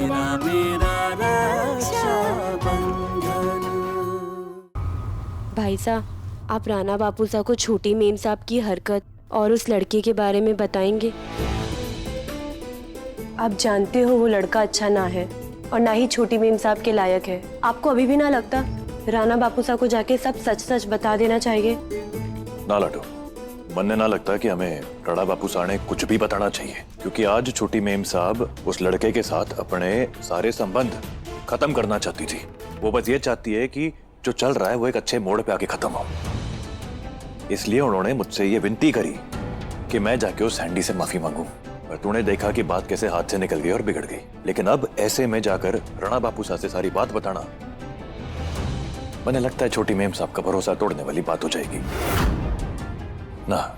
तेरा मेरा रक्षाबंधन। भाई साहब, आप राणा बापू साहब को छोटी मेम साहब की हरकत और उस लड़के के बारे में बताएंगे? आप जानते हो वो लड़का अच्छा ना है और ना ही छोटी मेम साहब के लायक है। आपको अभी भी ना लगता राणा बापू साहब को जाके सब सच सच बता देना चाहिए? ना लाडो, मन ने ना लगता कि हमें राणा बापू साहब ने कुछ भी बताना चाहिए, क्योंकि आज छोटी मेम साहब उस लड़के के साथ अपने सारे संबंध खत्म करना चाहती थी। वो बस ये चाहती है कि जो चल रहा है वो एक अच्छे मोड़ पे आके खत्म हो। इसलिए उन्होंने मुझसे ये विनती करी कि मैं जाके उस सैंडी से माफी मांगूं। और तूने देखा कि बात कैसे हाथ से निकल गई और बिगड़ गई। लेकिन अब ऐसे में जाकर राणा बापू साहब से सारी बात बताना, मुझे लगता है छोटी मेम साहब का भरोसा तोड़ने वाली बात हो जाएगी ना।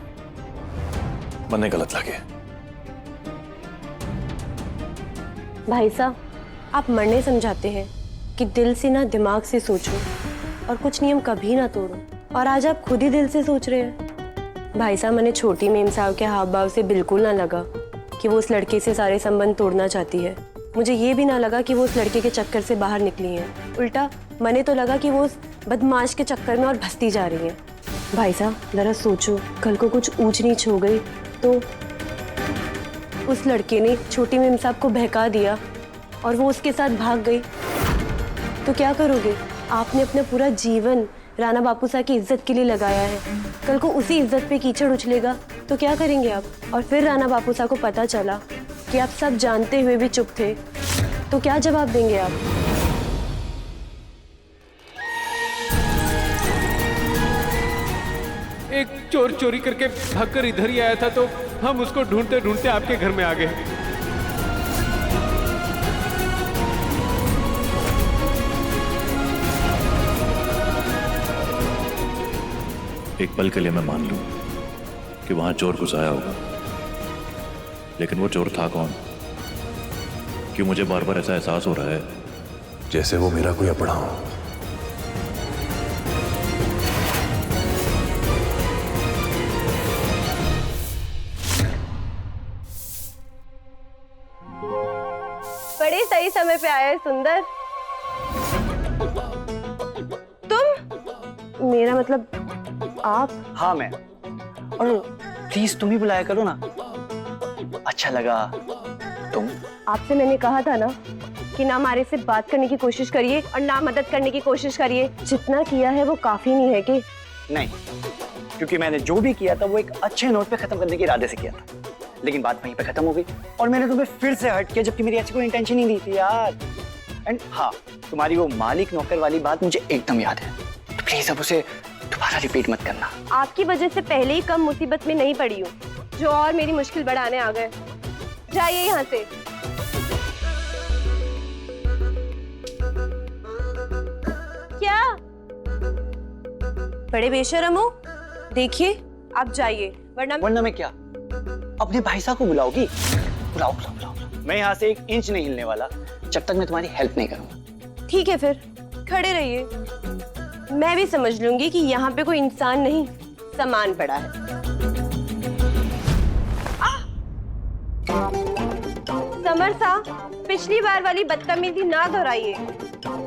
मने गलत लगे। भाई साहब, आप मरने समझाते हैं कि दिल से ना दिमाग से सोचो और कुछ नियम कभी ना तोड़ो, और आज आप खुद ही दिल से सोच रहे हैं। भाई साहब, मैंने छोटी मेम साहब के हाव भाव से बिल्कुल ना लगा कि वो उस लड़के से सारे संबंध तोड़ना चाहती है। मुझे ये भी ना लगा कि वो उस लड़के के चक्कर से बाहर निकली है। उल्टा मने तो लगा कि वो उस बदमाश के चक्कर में और भसती जा रही है। भाई साहब, जरा सोचो, कल को कुछ ऊंच नीच हो गई तो उस लड़के ने छोटी मेम साहब को बहका दिया और वो उसके साथ भाग गई तो क्या करोगे? आपने अपना पूरा जीवन राणा बापू साहब की इज्जत के लिए लगाया है। कल को उसी इज्जत पे कीचड़ उछलेगा तो क्या करेंगे आप? और फिर राणा बापू साहब को पता चला कि आप सब जानते हुए भी चुप थे तो क्या जवाब देंगे आप? एक चोर चोरी करके भागकर इधर ही आया था तो हम उसको ढूंढते ढूंढते आपके घर में आ गए। एक पल के लिए मैं मान लूं कि वहां चोर घुस आया होगा, लेकिन वो चोर था कौन? क्यों मुझे बार बार ऐसा एहसास हो रहा है जैसे वो मेरा कोई अपना हो। बड़े सही समय पे आया है सुंदर। तुम? मेरा मतलब आप? हाँ मैं। और प्लीज तुम ही बुलाया करो ना, अच्छा लगा। तुम? आपसे मैंने कहा था ना कि ना हमारे से बात करने की कोशिश करिए और ना मदद करने की कोशिश करिए। जितना किया है वो काफी नहीं है कि? नहीं, क्योंकि मैंने जो भी किया था वो एक अच्छे नोट पे खत्म करने के इरादे से किया था, लेकिन बात वहीं पे खत्म हो गई और मैंने तुम्हें फिर से हर्ट किया, जबकि मेरी ऐसी कोई इंटेंशन ही नहीं थी यार। एंड हाँ, तुम्हारी वो मालिक नौकर वाली बात मुझे एकदम याद है, तो प्लीज अब उसे दोबारा रिपीट मत करना। आपकी वजह से पहले ही कम मुसीबत में नहीं पड़ी हूँ जो और मेरी मुश्किल बढ़ाने आ गए। जाइए यहाँ से। क्या बड़े बेशर्म हो? देखिए आप जाइए, वरना मैं क्या अपने भाई साहब को बुलाओगी? बुलाओ बुलाओ बुलाओ। मैं यहाँ से एक इंच नहीं हिलने वाला जब तक मैं तुम्हारी हेल्प नहीं करूँगा। ठीक है, फिर खड़े रहिए। मैं भी समझ लूंगी कि यहाँ पे कोई इंसान नहीं सामान पड़ा है। समर साहब, पिछली बार वाली बदतमीजी ना दोहराइए।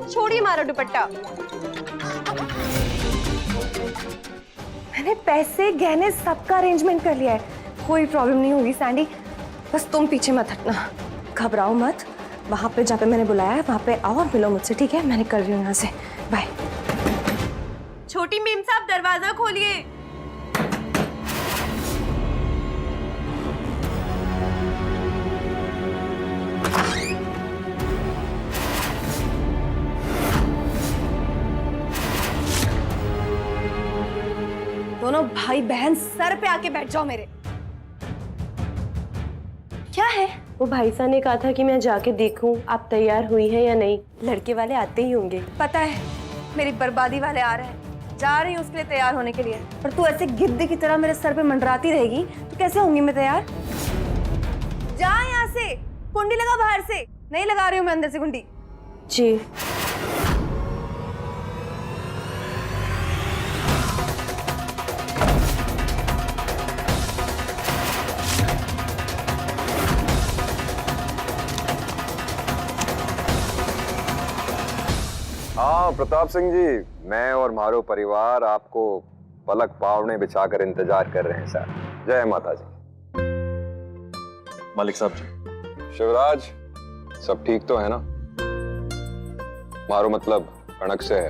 छोड़िए मारा दुपट्टा। मैंने पैसे गहने सबका अरेंजमेंट कर लिया है, कोई प्रॉब्लम नहीं होगी सैंडी। बस तुम पीछे मत हटना, घबराओ मत। वहां पे जहाँ पे मैंने बुलाया है वहां पे आओ और मिलो मुझसे, ठीक है? मैं निकल रही हूँ यहाँ से, बाय। छोटी मेम साहब, दरवाजा खोलिए। दोनों भाई बहन सर पे आके बैठ जाओ मेरे। क्या है? वो भाई साहब ने कहा था कि मैं जाके देखूं आप तैयार हुई हैं या नहीं। लड़के वाले आते ही होंगे। पता है, मेरी बर्बादी वाले आ रहे हैं, जा रही हूँ उसके लिए तैयार होने के लिए। पर तू ऐसे गिद्ध की तरह मेरे सर पे मंडराती रहेगी तो कैसे होंगी मैं तैयार? जा यहाँ से, कुंडी लगा बाहर से। नहीं लगा रही हूँ मैं अंदर से कुंडी। जी। हाँ प्रताप सिंह जी, मैं और मारो परिवार आपको पलक पावने बिछाकर इंतजार कर रहे हैं सर। जय माता जी। मालिक साहब जी। शिवराज, सब ठीक तो है ना? मारो मतलब कणक से है,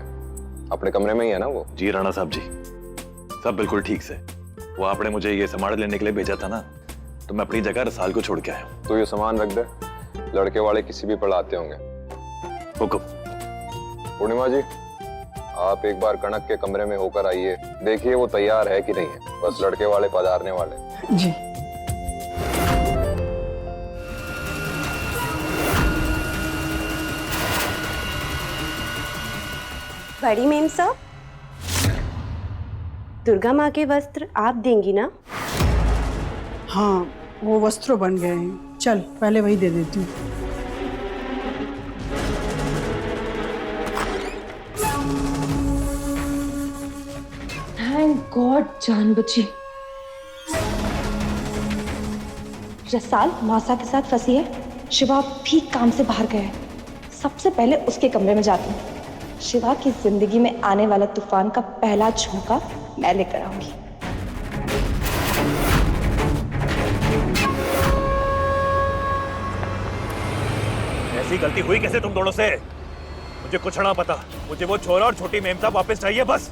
अपने कमरे में ही है ना वो? जी राणा साहब जी, सब बिल्कुल ठीक से। वो आपने मुझे ये सामान लेने के लिए भेजा था ना, तो मैं अपनी जगह रसाल को छोड़ के आया हूँ। तो ये सामान रख दे, लड़के वाले किसी भी पड़ आते होंगे। हुक्म। पूर्णिमा जी, आप एक बार कणक के कमरे में होकर आइए, देखिए वो तैयार है कि नहीं है। बस लड़के वाले पधारने वाले। जी। बड़ी मेम साहब, दुर्गा माँ के वस्त्र आप देंगी ना? हाँ, वो वस्त्र बन गए हैं। चल पहले वही दे देती हूँ। थैंक गॉड जान बची। रसाल मासा के साथ फंसी है, शिवा भी काम से बाहर गया है। सबसे पहले उसके कमरे में जाती हूँ। शिवा की जिंदगी में आने वाला तूफान का पहला झोंका मैं लेकर आऊंगी। ऐसी गलती हुई कैसे तुम दोनों से? मुझे कुछ ना पता। मुझे वो छोरा और छोटी मेम साहब वापस चाहिए, बस।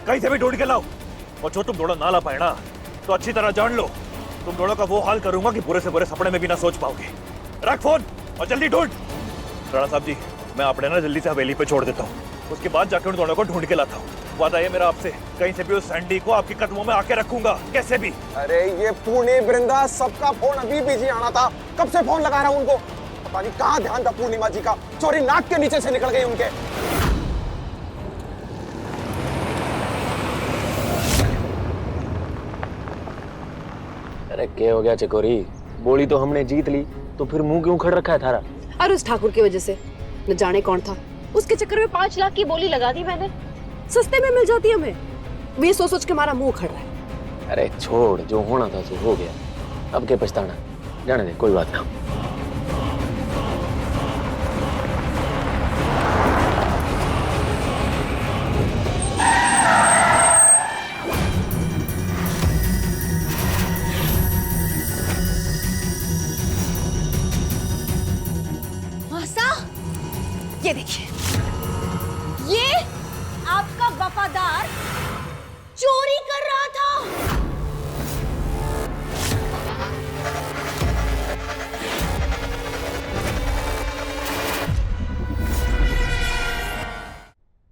कहीं से भी ढूंढ के लाओ। और जो तुम दोनों ना ला पाए ना, तो अच्छी तरह जान लो, तुम दोनों का वो हाल करूंगा कि बुरे से बुरे सपने में भी ना सोच पाओगे। रख फोन और जल्दी ढूंढ। राणा साहब जी, मैं अपने ना जल्दी से हवेली पे छोड़ देता हूँ, उसके बाद जाके उन दोनों को ढूंढ के लाता हूँ। वादा है मेरा आपसे, कहीं से भी उस सैंडी को आपके कदमों में आके रखूंगा, कैसे भी। अरे ये पुणे वृंदा, सबका फोन अभी बिजी आना था। कब से फोन लगा रहा हूँ उनको, पता नहीं कहाँ ध्यान था पूर्णिमा जी का। चोरी नाक के नीचे से निकल गई उनके। अरे क्या हो गया चकोरी? बोली तो हमने जीत ली, तो फिर मुंह क्यों खड़ रखा है थारा? और उस ठाकुर की वजह से न जाने कौन था, उसके चक्कर में 5 लाख की बोली लगा दी मैंने। सस्ते में मिल जाती हमें। वे सोच सोच के हमारा मुंह खड़ रहा है। अरे छोड़, जो होना था सो हो गया, अब क्या पछताना। जाने दे, कोई बात ना। ये देखिए, ये आपका वफादार चोरी कर रहा था।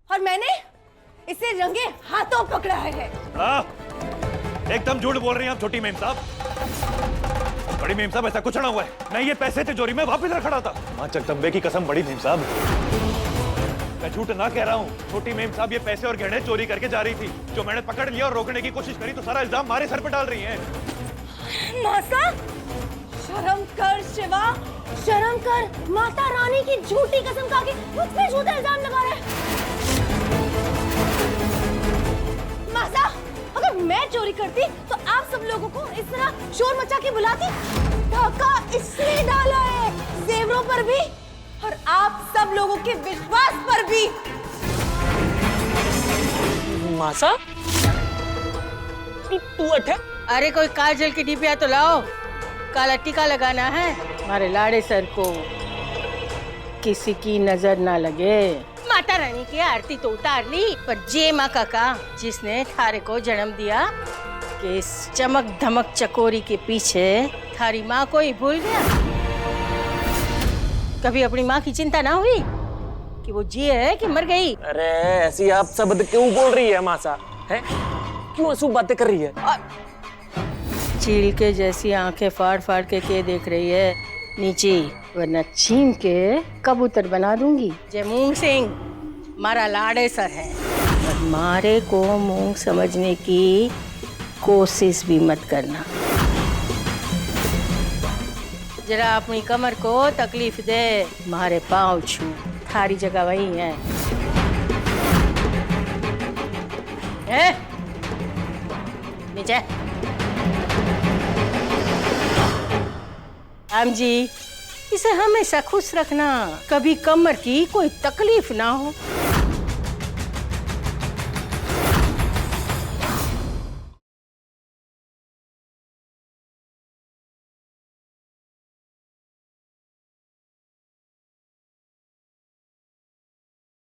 और मैंने इसे रंगे हाथों पकड़ा है। एकदम झूठ बोल रही हैं आप छोटी मेम साहब। बड़ी मेम साहब, ऐसा कुछ ना हुआ है। मैं ये पैसे तिजोरी में वापस रख खड़ा था। मां जगदम्बे की कसम बड़ी मेम साहब, मैं झूठ ना कह रहा हूँ। छोटी मेम साहब ये पैसे और गहने चोरी करके जा रही थी, जो मैंने पकड़ लिया और रोकने की कोशिश करी तो सारा इल्जाम हमारे सर पर डाल रही हैं। मासा, शर्म कर शिवा, शर्म कर। माता रानी की झूठी कसम खा के मुझ पे झूठा इल्जाम लगा रहा है। मासा, अगर मैं चोरी करती तो आप सब लोगों को इस तरह शोर मचा के बुलाती। धक्का इसलिए डाला है, जेवरों पर भी और आप सब लोगों के विश्वास पर भी। मासा, तू अठे? अरे कोई काजल की डिबिया तो लाओ, काला टीका लगाना है हमारे लाड़े सर को, किसी की नजर ना लगे। माता रानी की आरती तो उतार ली, पर जे माँ काका जिसने थारे को जन्म दिया, कि इस चमक धमक चकोरी के पीछे थारी माँ को ही भूल गया। कभी अपनी माँ की चिंता ना हुई कि वो जी है कि मर गई? अरे ऐसी आप शब्द क्यों बोल रही है मासा? है क्यों अशुभ बातें कर रही है? चील के जैसी आंखें फाड़ फाड़ के देख रही है नीचे, वरना छीन के कबूतर बना दूंगी। जय मूंग सिंह मारा लाड़े सर है, और मारे को मूंग समझने की कोशिश भी मत करना। जरा अपनी कमर को तकलीफ दे, मारे पाँव छू, थारी जगह वही है। नीचे राम जी, इसे हमेशा खुश रखना, कभी कमर की कोई तकलीफ ना हो।